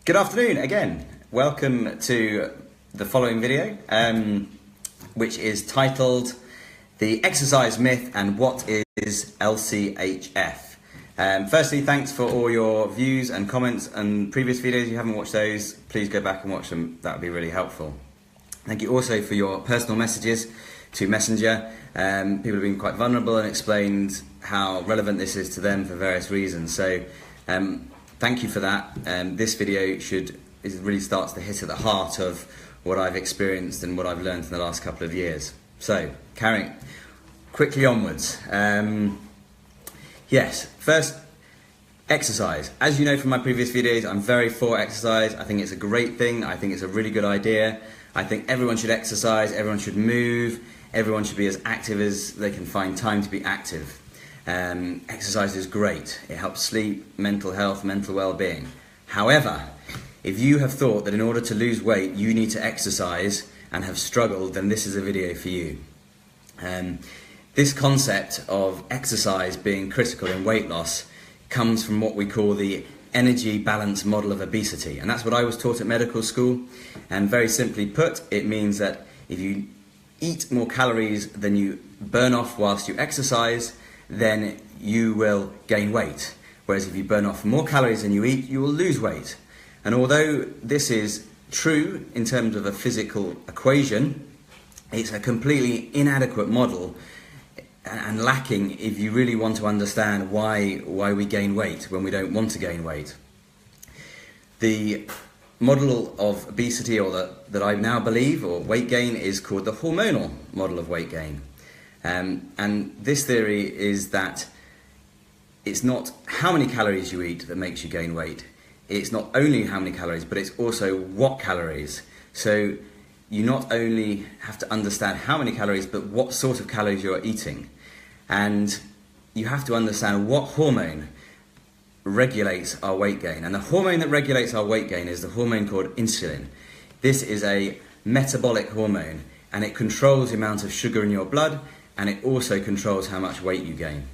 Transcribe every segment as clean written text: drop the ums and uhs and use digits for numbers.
Good afternoon again. Welcome to the following video, which is titled The Exercise Myth and What is LCHF. Firstly, thanks for all your views and comments and previous videos. If you haven't watched those, please go back and watch them. That would be really helpful. Thank you also for your personal messages to Messenger. People have been quite vulnerable and explained how relevant this is to them for various reasons. So thank you for that. This video really starts to hit at the heart of what I've experienced and what I've learned in the last couple of years. So, carrying quickly onwards. Yes, first, exercise. As you know from my previous videos, I'm very for exercise. I think it's a great thing. I think it's a really good idea. I think everyone should exercise, everyone should move, everyone should be as active as they can find time to be active. Exercise is great. It helps sleep, mental health, mental well-being. However, if you have thought that in order to lose weight you need to exercise and have struggled, then this is a video for you. This concept of exercise being critical in weight loss comes from what we call the energy balance model of obesity, and that's what I was taught at medical school. And very simply put, it means that if you eat more calories than you burn off whilst you exercise, then you will gain weight. Whereas if you burn off more calories than you eat, you will lose weight. And although this is true in terms of a physical equation, it's a completely inadequate model and lacking if you really want to understand why we gain weight when we don't want to gain weight. The model of obesity, or that I now believe, or weight gain, is called the hormonal model of weight gain. And this theory is that it's not how many calories you eat that makes you gain weight. It's not only how many calories, but it's also what calories. So you not only have to understand how many calories, but what sort of calories you're eating. And you have to understand what hormone regulates our weight gain. And the hormone that regulates our weight gain is the hormone called insulin. This is a metabolic hormone, and it controls the amount of sugar in your blood, and it also controls how much weight you gain.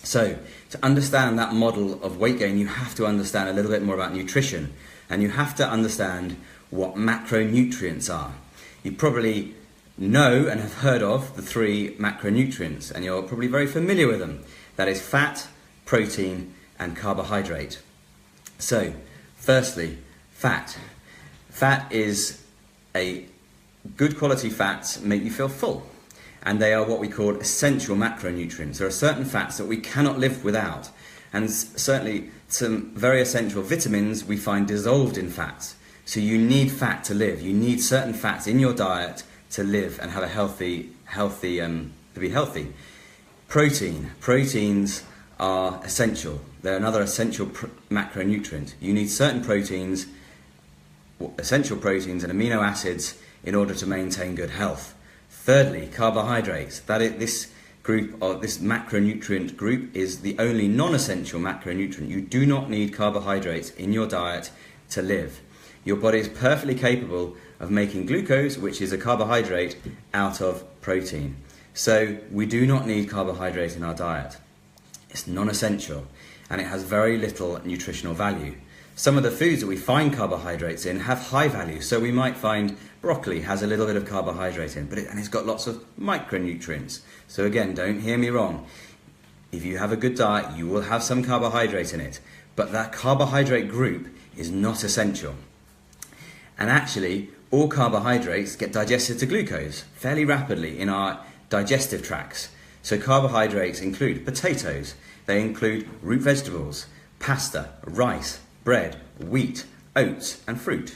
So, to understand that model of weight gain, you have to understand a little bit more about nutrition, and you have to understand what macronutrients are. You probably know and have heard of the 3 macronutrients, and you're probably very familiar with them. That is fat, protein, and carbohydrate. So, firstly, fat. Fat is a good quality fats make you feel full. And they are what we call essential macronutrients. There are certain fats that we cannot live without. And certainly some very essential vitamins we find dissolved in fats. So you need fat to live. You need certain fats in your diet to live and have a to be healthy. Proteins are essential. They're another essential macronutrient. You need certain proteins, essential proteins and amino acids in order to maintain good health. Thirdly, carbohydrates. This macronutrient group is the only non-essential macronutrient. You do not need carbohydrates in your diet to live. Your body is perfectly capable of making glucose, which is a carbohydrate, out of protein. So we do not need carbohydrate in our diet. It's non-essential, and it has very little nutritional value. Some of the foods that we find carbohydrates in have high value, so we might find broccoli has a little bit of carbohydrate in, and it's got lots of micronutrients. So again, don't hear me wrong. If you have a good diet, you will have some carbohydrate in it, but that carbohydrate group is not essential. And actually, all carbohydrates get digested to glucose fairly rapidly in our digestive tracts. So carbohydrates include potatoes, they include root vegetables, pasta, rice, bread, wheat, oats, and fruit.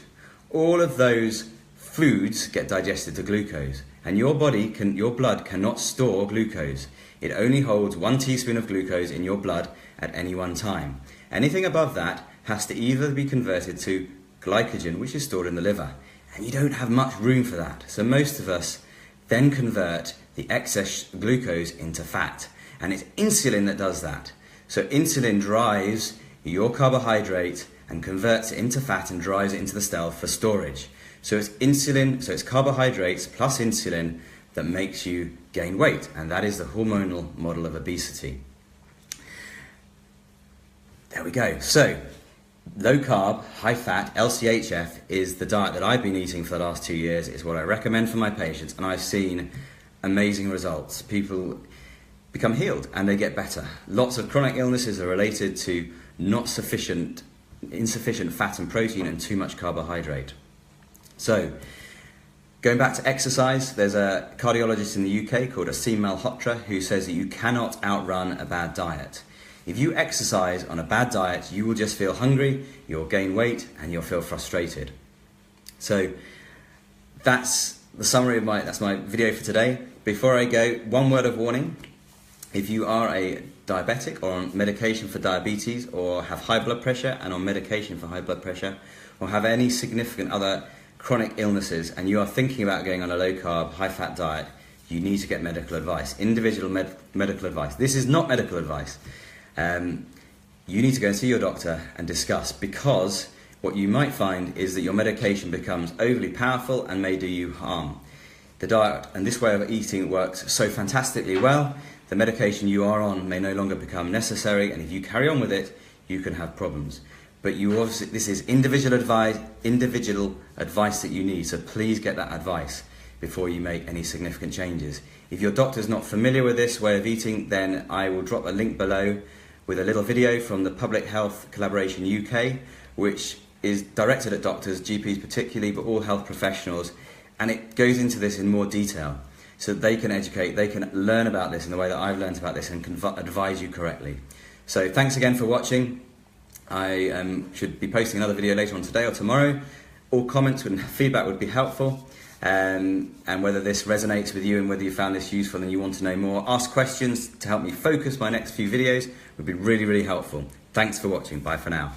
All of those foods get digested to glucose, and your blood cannot store glucose. It only holds 1 teaspoon of glucose in your blood at any one time. Anything above that has to either be converted to glycogen, which is stored in the liver, and you don't have much room for that. So most of us then convert the excess glucose into fat, and it's insulin that does that. So insulin drives your carbohydrate and converts it into fat and drives it into the cell for storage. So it's carbohydrates plus insulin that makes you gain weight, and that is the hormonal model of obesity. There we go. So Low carb, high fat, LCHF is the diet that I've been eating for the last 2 years. It's what I recommend for my patients, and I've seen amazing results. People become healed and they get better. Lots of chronic illnesses are related to insufficient fat and protein and too much carbohydrate. So, going back to exercise, there's a cardiologist in the UK called Aseem Malhotra who says that you cannot outrun a bad diet. If you exercise on a bad diet, you will just feel hungry, you'll gain weight, and you'll feel frustrated. So that's the summary of my video for today. Before I go, one word of warning. If you are a diabetic or on medication for diabetes, or have high blood pressure and on medication for high blood pressure, or have any significant other chronic illnesses, and you are thinking about going on a low carb, high fat diet, you need to get medical advice, individual medical advice. This is not medical advice. You need to go and see your doctor and discuss, because what you might find is that your medication becomes overly powerful and may do you harm. The diet and this way of eating works so fantastically well, the medication you are on may no longer become necessary, and if you carry on with it, you can have problems. But this is individual advice that you need, so please get that advice before you make any significant changes. If your doctor's not familiar with this way of eating, then I will drop a link below with a little video from the Public Health Collaboration UK, which is directed at doctors, GPs particularly, but all health professionals, and it goes into this in more detail so that they can educate, they can learn about this in the way that I've learned about this and can advise you correctly. So thanks again for watching. I should be posting another video later on today or tomorrow. All comments and feedback would be helpful. And whether this resonates with you and whether you found this useful and you want to know more, ask questions to help me focus my next few videos would be really, really helpful. Thanks for watching. Bye for now.